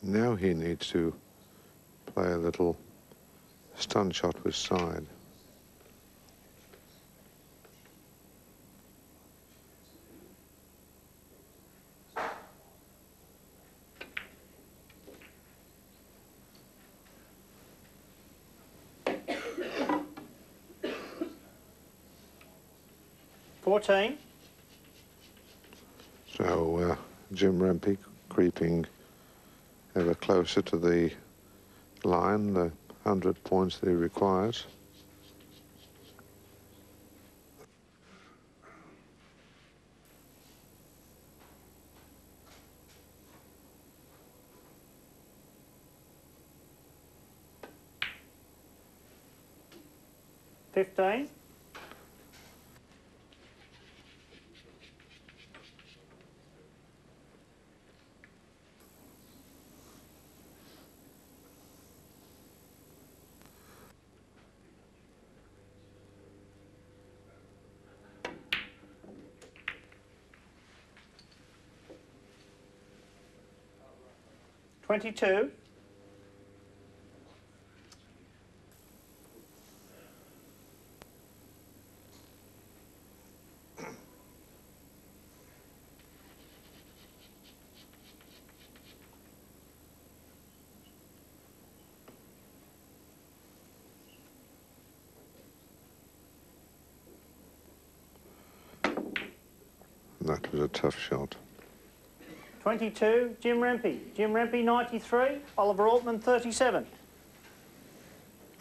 Now he needs to play a little stun shot with side. So Jim Rempe creeping ever closer to the line, the 100 points that he requires. $15. $22. That was a tough shot. 22, Jim Rempe. Jim Rempe, 93. Oliver Ortmann, 37.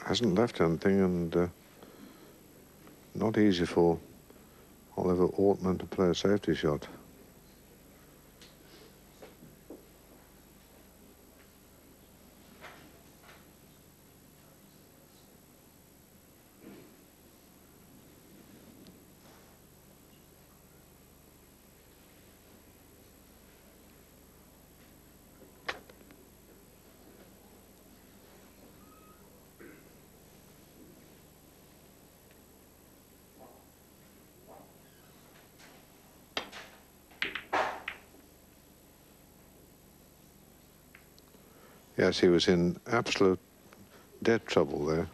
Hasn't left anything, and not easy for Oliver Ortmann to play a safety shot. Yes, he was in absolute dead trouble there.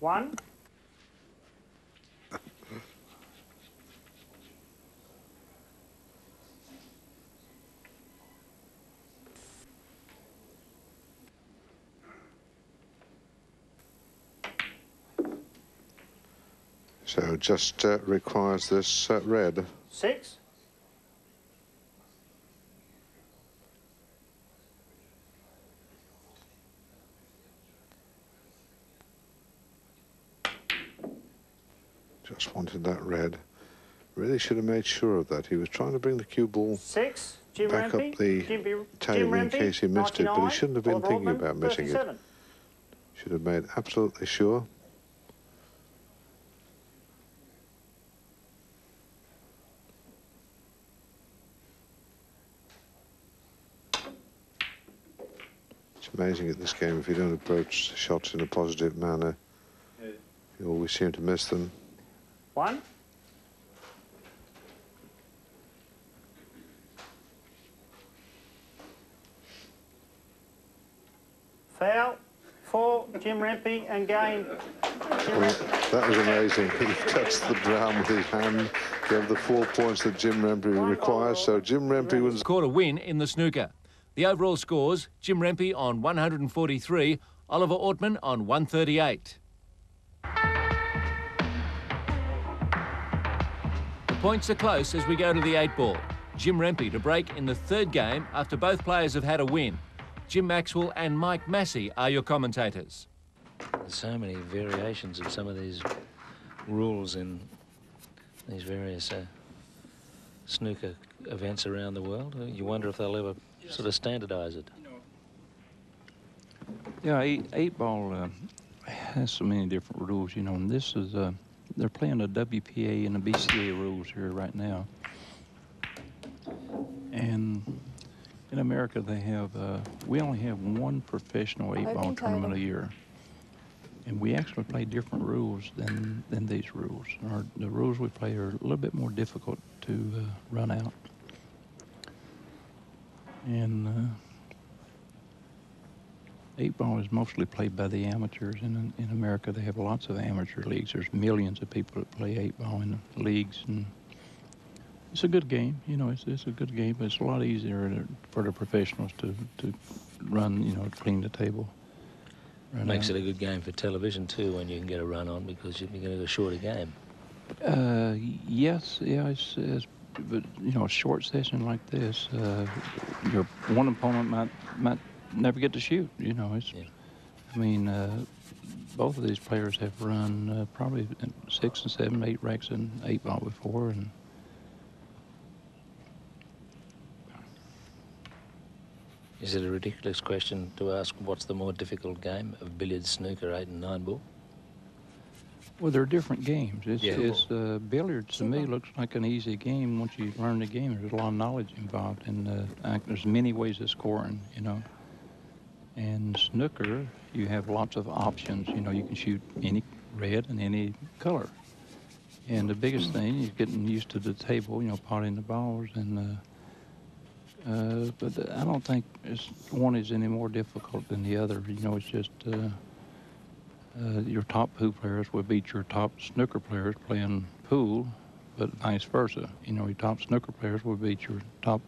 One. So just requires this red. 6. Just wanted that red. Really should have made sure of that. He was trying to bring the cue ball 6. Jim back Rempe. up the table in case he missed it, but he shouldn't have been Oliver thinking Ortmann, about missing 37. it. Should have made absolutely sure. It's amazing at this game, if you don't approach shots in a positive manner, you always seem to miss them. 1. Foul. 4, Jim Rempe, and game. That was amazing. He touched the brown with his hand, gave the 4 points that Jim Rempe requires. So Jim Rempe wins. Scored a win in the snooker. The overall scores, Jim Rempe on 143, Oliver Ortmann on 138. The points are close as we go to the 8-ball. Jim Rempe to break in the third game after both players have had a win. Jim Maxwell and Mike Massey are your commentators. There's so many variations of some of these rules in these various snooker events around the world. You wonder if they'll ever sort of standardise it. Yeah, eight ball has so many different rules, you know, and this is, they're playing the WPA and the BCA rules here right now. And, you America, they have, we only have one professional 8-ball tournament a year. And we actually play different rules than these rules. The rules we play are a little bit more difficult to run out. And 8-ball is mostly played by the amateurs. And in America, they have lots of amateur leagues. There's millions of people that play 8-ball in the leagues. And it's a good game. You know, it's a good game, but it's a lot easier for the professionals to run, you know, to clean the table. Makes it a good game for television too when you can get a run on because you're going to go a shorter game. Yes, yeah, but you know, a short session like this, your one opponent might never get to shoot. You know, it's. Yeah. I mean, both of these players have run probably 6 and 7, 8 racks in 8-ball before, and. Is it a ridiculous question to ask what's the more difficult game of billiards, snooker, 8 and 9-ball? Well, they're different games. Billiards to me looks like an easy game once you learn the game. There's a lot of knowledge involved, and there's many ways of scoring, you know. And snooker, you have lots of options. You know, you can shoot any red and any color. And the biggest thing is getting used to the table, you know, potting the balls and. But I don't think one is any more difficult than the other. You know, it's just your top pool players will beat your top snooker players playing pool, but vice versa. You know, your top snooker players will beat your top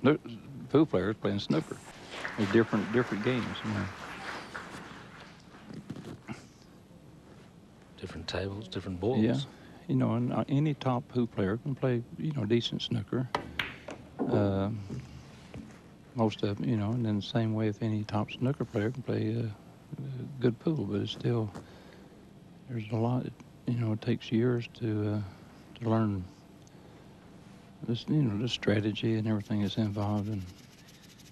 pool players playing snooker. It's different games, you know. Different tables, different balls. Yeah, you know, and any top pool player can play, you know, decent snooker. Most of them, you know, and then the same way if any top snooker player can play good pool, but it's still, there's a lot, you know, it takes years to learn this, you know, the strategy and everything that's involved. And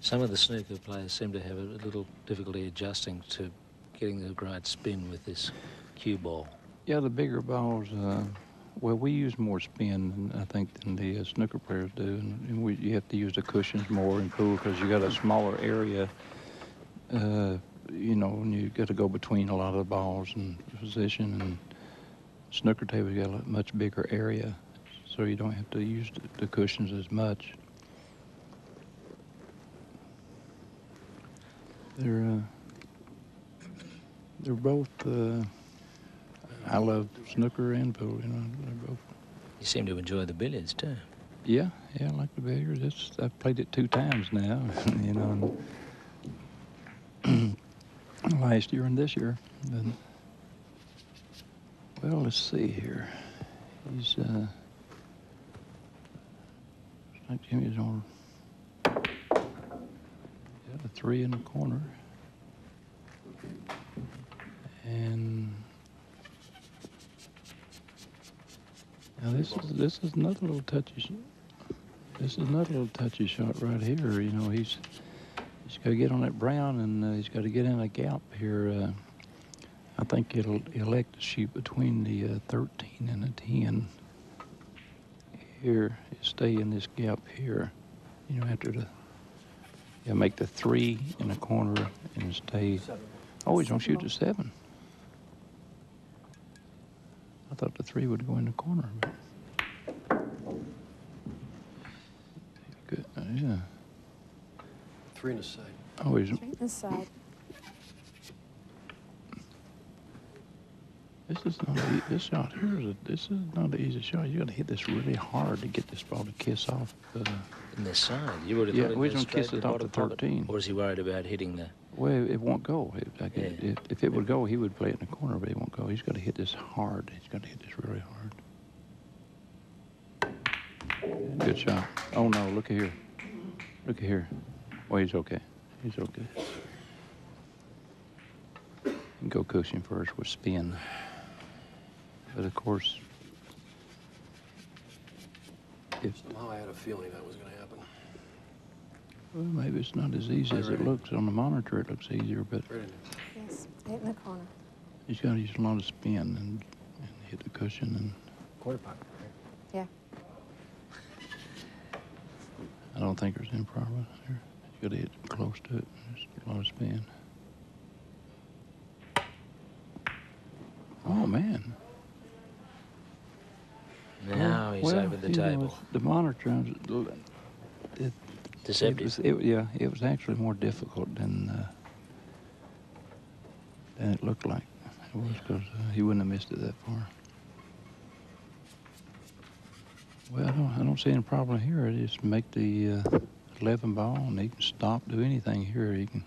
some of the snooker players seem to have a little difficulty adjusting to getting the right spin with this cue ball. Yeah, the bigger balls, well, we use more spin, I think, than the snooker players do, and you have to use the cushions more in pool because you got a smaller area, you know, and you got to go between a lot of the balls and position. And snooker table, you got a much bigger area, so you don't have to use the cushions as much. They're both. I love snooker and pool, you know, they're both. You seem to enjoy the billiards, too. Yeah, I like the billiards. I've played it 2 times now, you know, and last year and this year. And, well, let's see here. He's, like Jimmy's on, got a 3 in the corner. And now this is another little touchy shot. This is another little touchy shot right here. You know, he's got to get on that brown, and he's got to get in a gap here. I think he'll elect to shoot between the 13 and the 10. Here, stay in this gap here. You know, after make the 3 in the corner and stay. Oh, he's gonna shoot the 7. I thought the 3 would go in the corner. Good, yeah. 3 in the side. Oh, he's. 3 in the side. This shot here this is not an easy shot. You got to hit this really hard to get this ball to kiss off. In the side, you would have yeah, thought we're gonna kiss it off the 13. Or is he worried about hitting the? Well, it won't go. If it would go, he would play it in the corner, but it won't go. He's got to hit this hard. He's got to hit this really hard. Good shot. Oh no! Look at here. Look at here. Well, he's okay. He's okay. You can go cushion first with spin. But of course, Somehow I had a feeling that was going to happen. Well, maybe it's not as easy as it looks. On the monitor, it looks easier, but Yes, 8 in the corner. he's got to use a lot of spin and hit the cushion. And Quarter pocket, right? Yeah. I don't think there's any problem here. Got to hit close to it. There's a lot of spin. Oh, man. Now he's over the table. The monitor, Deceptive. it was actually more difficult than it looked like. It was because he wouldn't have missed it that far. Well, I don't see any problem here. Just make the 11 ball, and he can stop, do anything here. He can.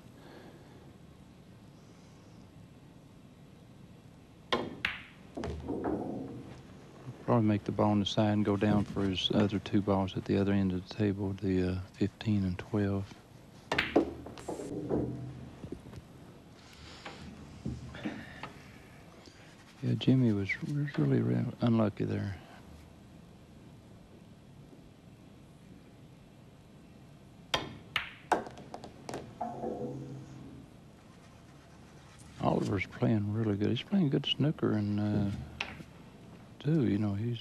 Probably make the ball on the side and go down for his other 2 balls at the other end of the table, the 15 and 12. Yeah, Jimmy was really unlucky there. Oliver's playing really good. He's playing good snooker and too. You know, he's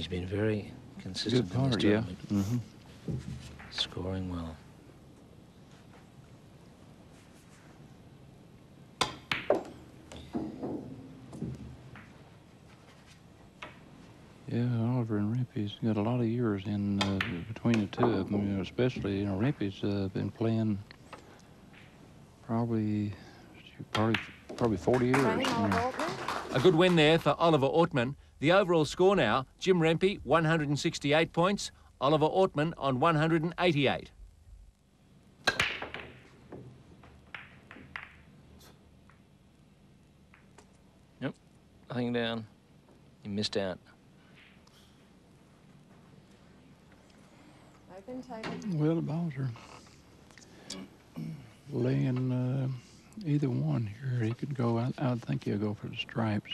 been very consistent in this tournament. Yeah. Mm-hmm. Scoring well. Yeah, Oliver and Rempe's got a lot of years in between the two of them. You know, especially, Rempe's been playing probably 40 years. Training Oliver Ortmann. A good win there for Oliver Ortmann. The overall score now, Jim Rempe, 168 points. Oliver Ortmann on 188. Yep, nothing down. He missed out. Open table. Well, the balls are laying either one here. He could go, I think he'll go for the stripes.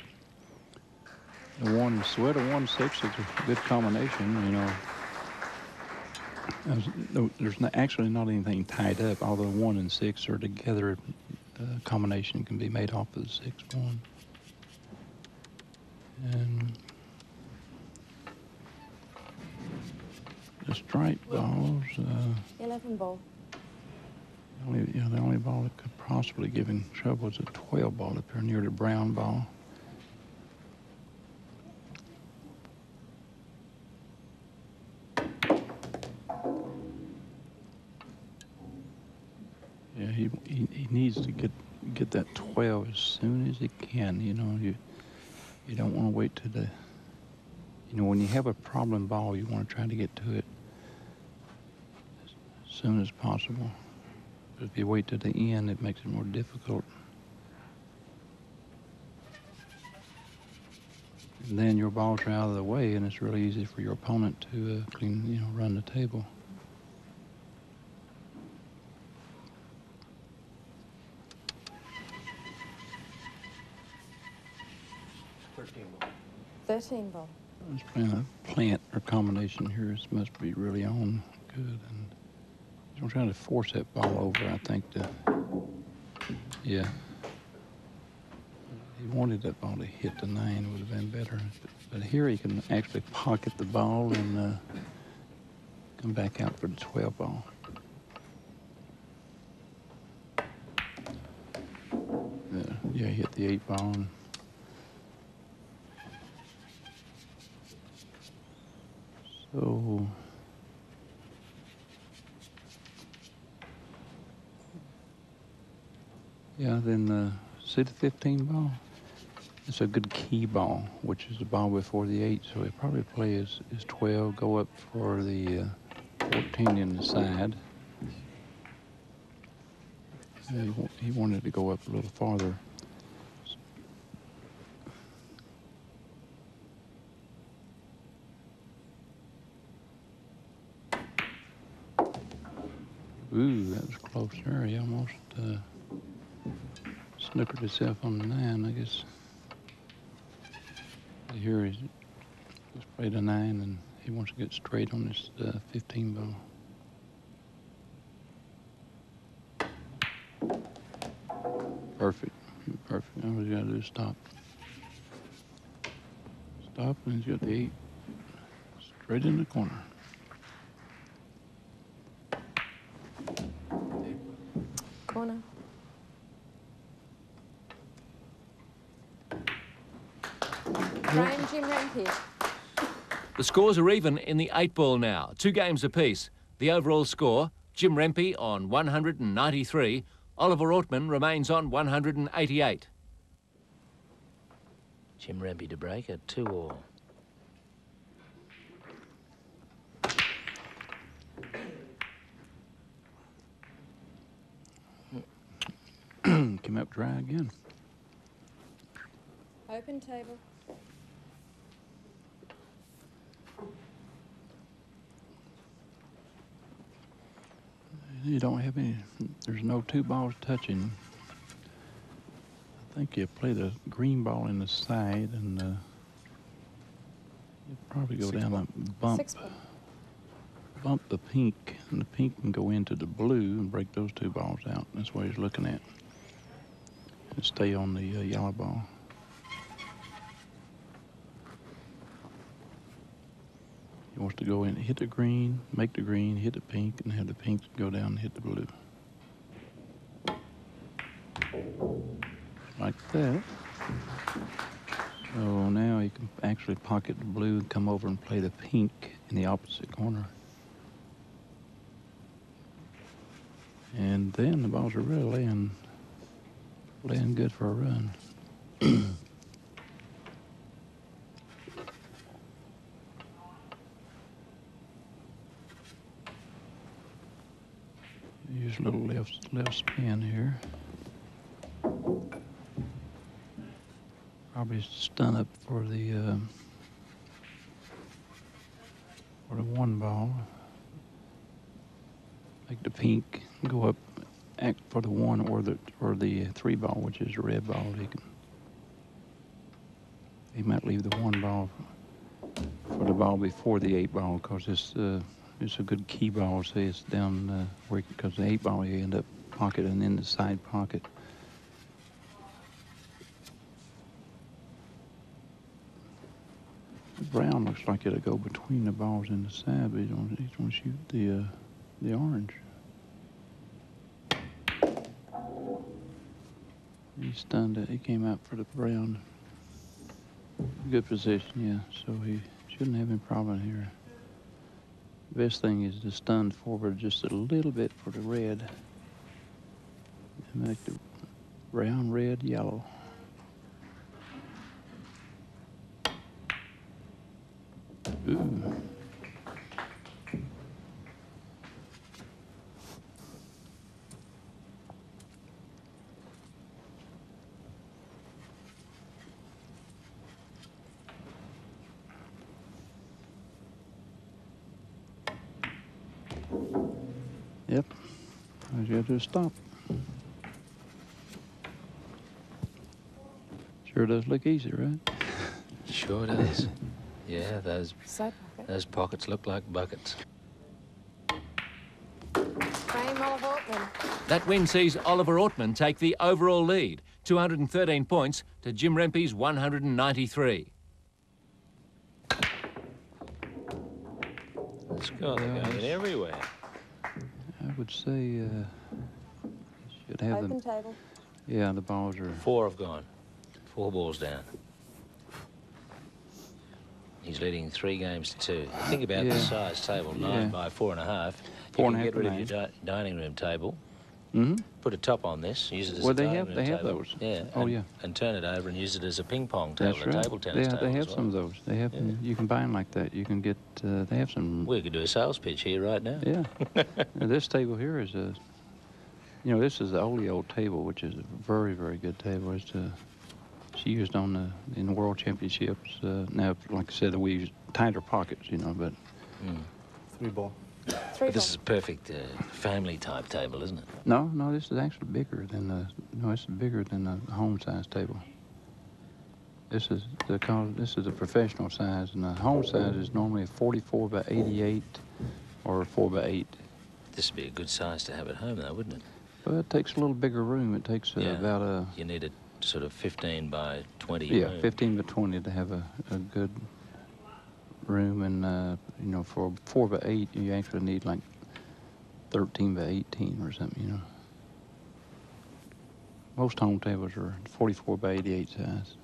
The 1 sweat of 1-6 is a good combination, you know. There's actually not anything tied up, although 1 and 6 are together. Combination can be made off of the 6-1. And the stripe balls. 11 ball. The only ball that could possibly give him trouble is a 12 ball up here near the brown ball. Yeah, he needs to get that 12 as soon as he can. You know, you don't want to wait to the. You know, when you have a problem ball, you want to try to get to it as soon as possible. But if you wait to the end, it makes it more difficult. And then your balls are out of the way, and it's really easy for your opponent to run the table. $13. 13 ball. I was playing a plant or combination here. This must be really on good. And I'm trying to force that ball over, I think. Yeah. He wanted that ball to hit the 9. It would have been better. But here he can actually pocket the ball and come back out for the 12 ball. Yeah, he hit the 8 ball. And so, yeah, then see the 15 ball? It's a good key ball, which is the ball before the 8, so he'll probably play his 12, go up for the 14 in the side. He wanted to go up a little farther. Ooh, that was close there. He almost snookered himself on the 9, I guess. Here he's played a 9, and he wants to get straight on this 15 ball. Perfect. Perfect. All he's got to do is stop. Stop, and he's got the 8 straight in the corner. Corner. Frame, Jim Rempe. The scores are even in the 8-ball now, 2 games apiece. The overall score, Jim Rempe on 193, Oliver Ortmann remains on 188. Jim Rempe to break at 2-all. Came up dry again. Open table. You don't have any, there's no 2 balls touching. I think you play the green ball in the side and you probably go down and bump 6 ball. bump the pink, and the pink can go into the blue and break those 2 balls out. That's what he's looking at. And stay on the yellow ball. He wants to go in, hit the green, make the green, hit the pink, and have the pink go down and hit the blue. Like that. So now he can actually pocket the blue and come over and play the pink in the opposite corner. And then the balls are really laying good for a run. Use a little left spin here. Probably stun up for the 1 ball. Make the pink go up, act for the 1 or the 3 ball, which is a red ball. He might leave the 1 ball for the ball before the 8 ball, because it's a good key ball. Say it's down where, because the 8 ball you end up pocketing in the side pocket. The brown looks like it'll go between the balls in the side, but he's gonna shoot the orange. He stunned it. He came out for the brown. Good position, yeah. So he shouldn't have any problem here. The best thing is to stun forward just a little bit for the red. And make the brown, red, yellow. Ooh. Yep. All you gotta do is stop. Sure does look easy, right? Sure does. Yeah, Side pocket. those pockets look like buckets. Frame, Oliver Ortmann. That win sees Oliver Ortmann take the overall lead, 213 points to Jim Rempe's 193. Let's go. They're going everywhere. I would say should have Open them. table. Yeah, the balls are. 4 have gone. 4 balls down. He's leading 3 games to 2. Think about the size table, 9 by 4.5. You can get rid of your dining room table. Mm-hmm. Put a top on this. Use it as Well, a they dining have room they have table. those. Yeah. Oh and, yeah. And turn it over and use it as a ping pong table, That's right. a table tennis table. They have as well. some of those. They have them. You can buy them like that. You can get. They have some. We could do a sales pitch here right now. Yeah. Now, this table here is a. You know, this is the old table, which is a very, very good table. It's she used in the World Championships. Now, like I said, we use tighter pockets, you know, but. 3 ball. 3 But ball. this is a perfect family type table, isn't it? No, this is actually bigger than the. No, it's bigger than the home size table. This is a professional size, and the home size is normally a 44 by 88 or a 4 by 8. This would be a good size to have at home, though, wouldn't it? Well, it takes a little bigger room. It takes about a. You need a sort of 15 by 20 Yeah, room. 15 by 20 to have a good room, and you know, for 4 by 8, you actually need like 13 by 18 or something, you know. most home tables are 44 by 88 size,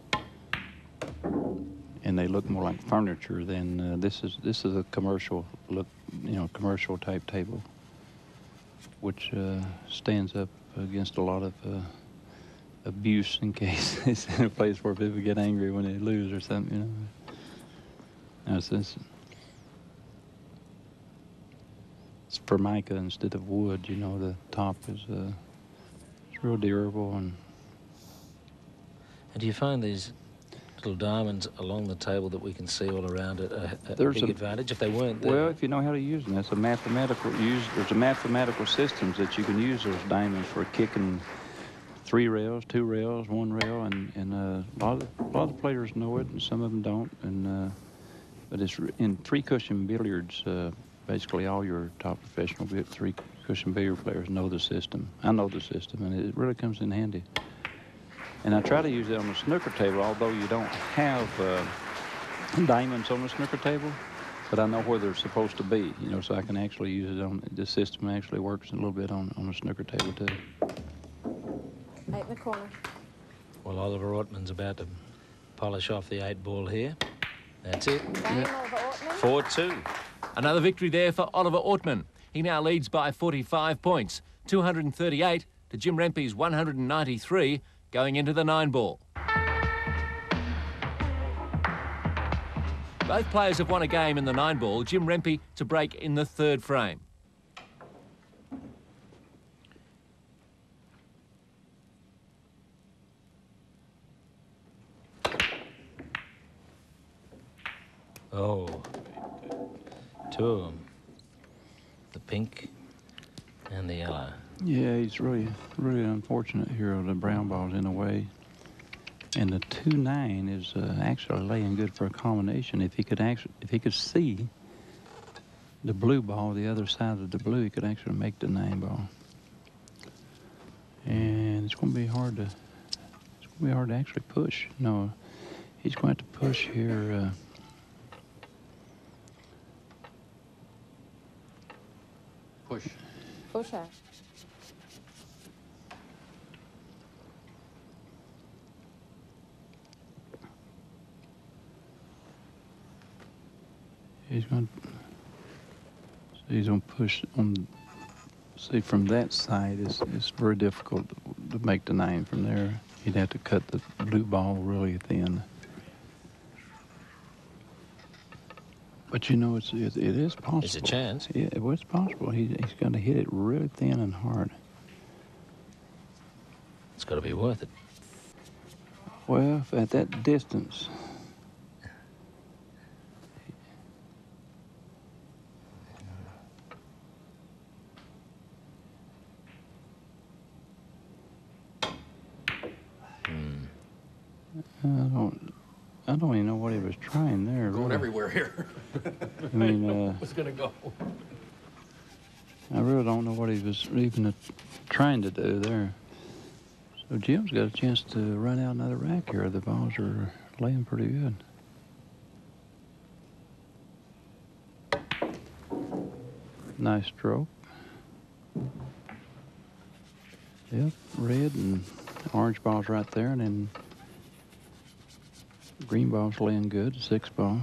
and they look more like furniture than this is a commercial look, commercial type table, which stands up against a lot of abuse in case it's in a place where people get angry when they lose or something. It's formica instead of wood. The top is it's real durable. And do you find these little diamonds along the table that we can see all around it a big advantage if they weren't there? Well, if you know how to use them, there's a mathematical systems that you can use those diamonds for kicking 3 rails, 2 rails, 1 rail, and a lot of players know it, and some of them don't. And but it's in 3-cushion billiards. Basically, all your top professional 3-cushion billiard players know the system. I know the system, and it really comes in handy. And I try to use it on the snooker table, although you don't have diamonds on the snooker table, but I know where they're supposed to be, so I can actually use it on the system. Actually works a little bit on the snooker table too. 8 in the corner. Well, Oliver Ortmann's about to polish off the 8 ball here. That's it. Game, Oliver Ortmann. 4-2. Another victory there for Oliver Ortmann. He now leads by 45 points, 238 to Jim Rempe's 193, going into the 9 ball. Both players have won a game in the 9 ball. Jim Rempe to break in the 3rd frame. Oh, 2 of them. The pink and the yellow. Yeah, he's really unfortunate here with the brown balls in a way. And the 2-9 is actually laying good for a combination. If he could see the blue ball, the other side of the blue, he could actually make the 9 ball. And it's going to be hard to actually push. No, he's going to have to push here. Push out. He's going to push on. See, from that side, it's very difficult to make the 9 from there. He'd have to cut the blue ball really thin. But it is possible. It's a chance. Yeah, well, it's possible. He's going to hit it really thin and hard. It's got to be worth it. Well, if at that distance. I don't even know what he was trying there. Going really. everywhere here. I mean, It's going to go. I really don't know what he was even trying to do there. So Jim's got a chance to run out another rack here. The balls are laying pretty good. Nice stroke. Yep, red and orange balls right there, and then green ball's laying good, 6 ball.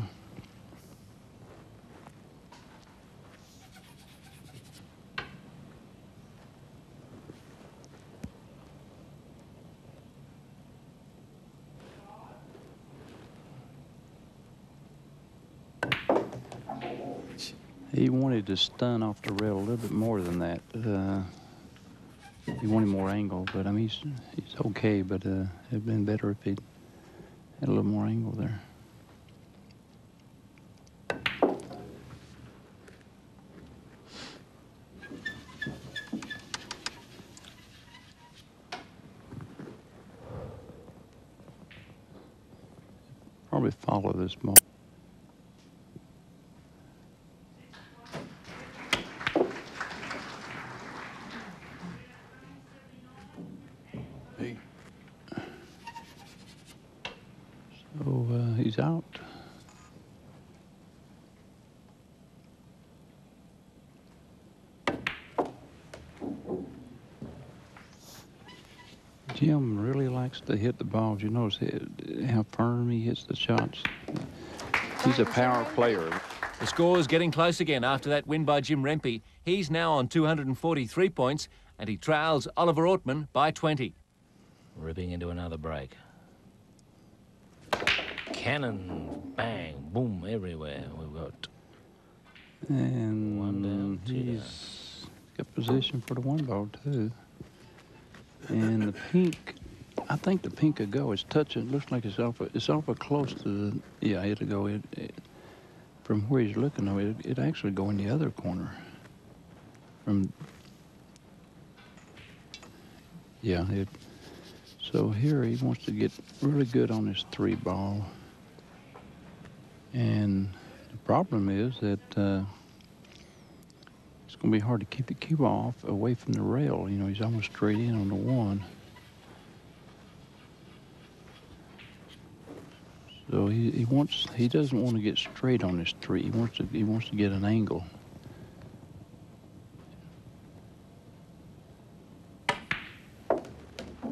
He wanted to stun off the rail a little bit more than that. He wanted more angle, but I mean, he's okay, but it'd been better if he'd had a little more angle there. Probably follow this ball. So he's out. Jim really likes to hit the balls. You notice how firm he hits the shots. He's a power player. The score's getting close again after that win by Jim Rempe. He's now on 243 points and he trails Oliver Ortmann by 20. Ripping into another break. Cannon, bang, boom, everywhere. We've got And one down, two down. he's got position for the one ball, too. And the pink, I think the pink will go. It's touching. Looks like it's awful close to the. Yeah, it'll go. From where he's looking, though, it actually go in the other corner. So here he wants to get really good on his 3 ball. And the problem is that it's going to be hard to keep the cue off away from the rail. You know, he's almost straight in on the 1. So he doesn't want to get straight on his 3. He wants to get an angle.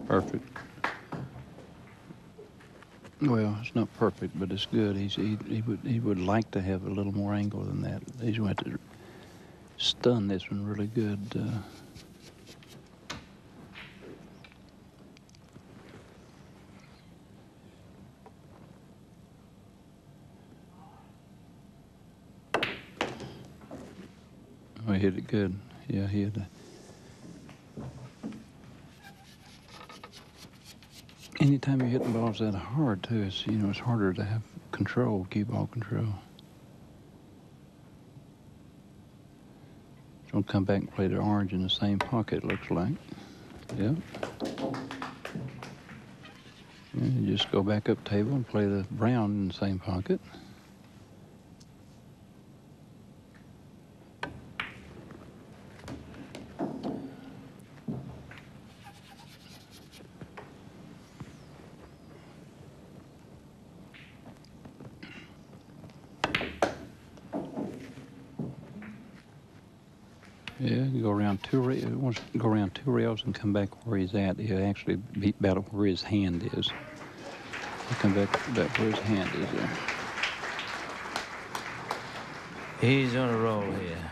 Perfect. Well, it's not perfect, but it's good. He would like to have a little more angle than that. He's going to have to stun this one really good. Oh, he hit it good. Yeah, he had to. Anytime you're hitting balls that hard, too, it's harder to have control, cue ball control. Don't come back and play the orange in the same pocket, looks like. Yep. And you just go back up table and play the brown in the same pocket. Yeah, you go around 2 rails. Wants to go around 2 rails and come back where he's at. He'll actually beat battle where his hand is. He'll come back where his hand is there. He's on a roll here.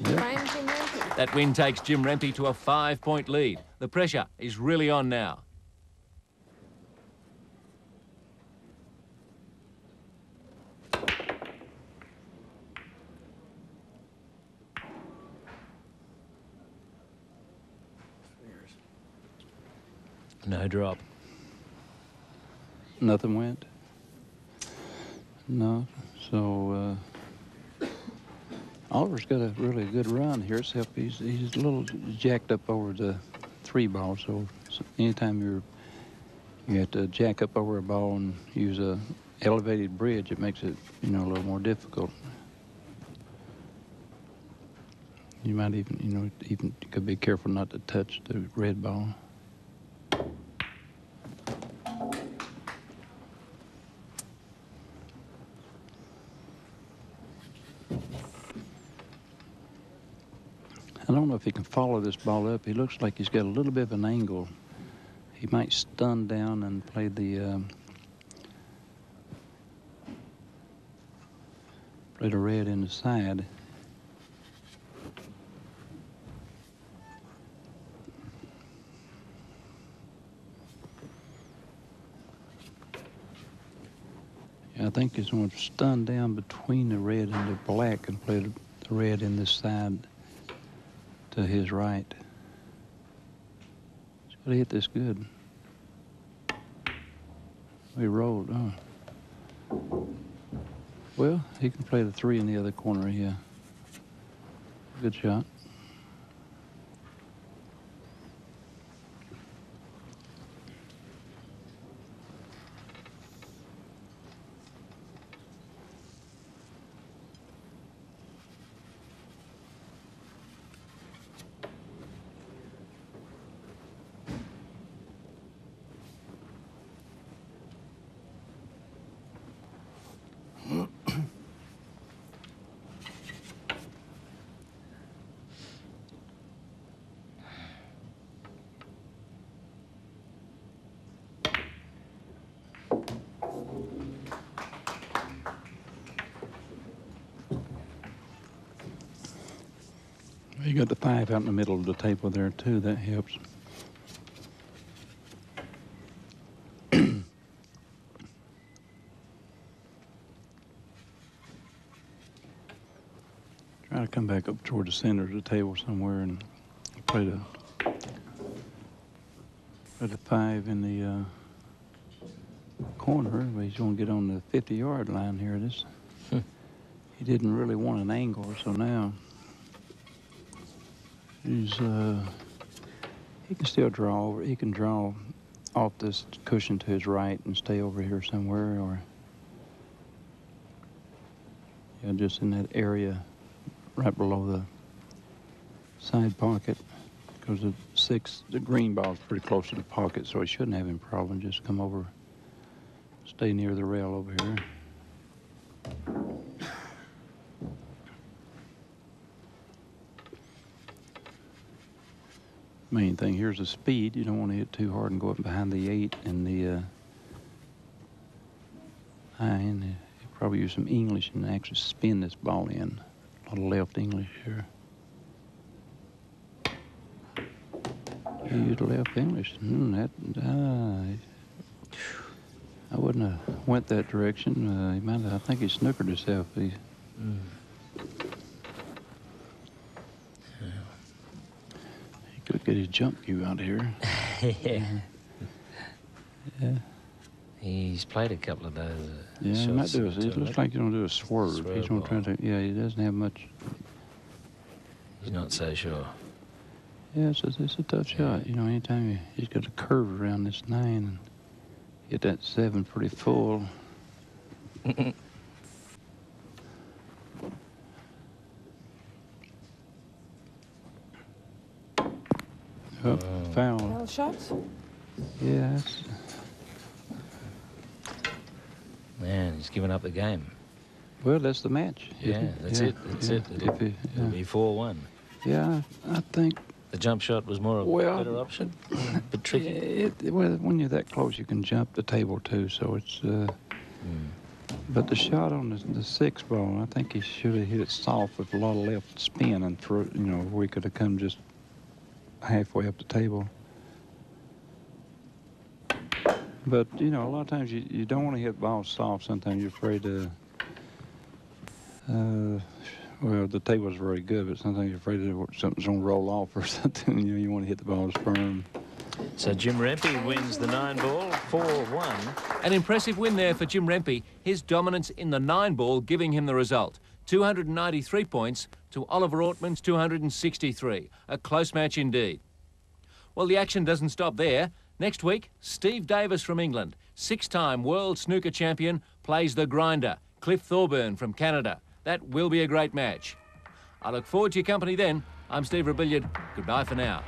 Frame Jim Rempe. That win takes Jim Rempe to a 5-point lead. The pressure is really on now. No drop. Nothing went? No. So, Oliver's got a really good run here, except he's a little jacked up over the 3 ball. So anytime you have to jack up over a ball and use a elevated bridge, it makes it, a little more difficult. You might even, you could be careful not to touch the red ball. I don't know if he can follow this ball up. He looks like he's got a little bit of an angle. He might stun down and play the red in the side. Yeah, I think he's going to stun down between the red and the black and play the red in this side to his right. He's got to hit this good. He rolled, Well, he can play the 3 in the other corner, yeah. Good shot. You got the 5 out in the middle of the table there too. That helps. Try to come back up toward the center of the table somewhere and play the 5 in the corner. But he's going to get on the 50-yard line here. He didn't really want an angle, so now he can still draw over. He can draw off this cushion to his right and stay over here somewhere, or just in that area right below the side pocket, because the green ball is pretty close to the pocket, so he shouldn't have any problem. Just come over, stay near the rail over here. Main thing here is the speed. You don't want to hit too hard and go up behind the 8 and the 9. You probably use some English and actually spin this ball in. A lot of left English here. You used left English. I wouldn't have went that direction. I think he snookered himself. He could get his jump cue out here. Yeah. He's played a couple of those. Yeah, he might do it. It looks like he's going to do a swerve. He's going to try to. Yeah, he doesn't have much. He's not so sure. Yeah, it's a tough shot. You know, anytime he's got a curve around this 9 and get that 7 pretty full. Oh, foul. Foul shot. Yeah, Man, he's given up the game. well, that's the match. Yeah, that's it. That's it. It'll be 4-1. Yeah, I think. The jump shot was more of a better option, but tricky. Well, when you're that close, you can jump the table too. So it's. But the shot on the 6 ball, I think he should have hit it soft with a lot of left spin and through. You know, where he could have come just halfway up the table. But, you know, a lot of times you don't want to hit balls soft. Sometimes you're afraid to, well, the table's very good, but sometimes you're afraid that something's going to roll off or something. You know, you want to hit the balls firm. So Jim Rempe wins the 9 ball, 4-1. An impressive win there for Jim Rempe. His dominance in the 9 ball giving him the result. 293 points to Oliver Ortmann's 263. A close match indeed. Well, the action doesn't stop there. Next week, Steve Davis from England, 6-time world snooker champion, plays the grinder, Cliff Thorburn from Canada. That will be a great match. I look forward to your company then. I'm Steve Rebillard. Goodbye for now.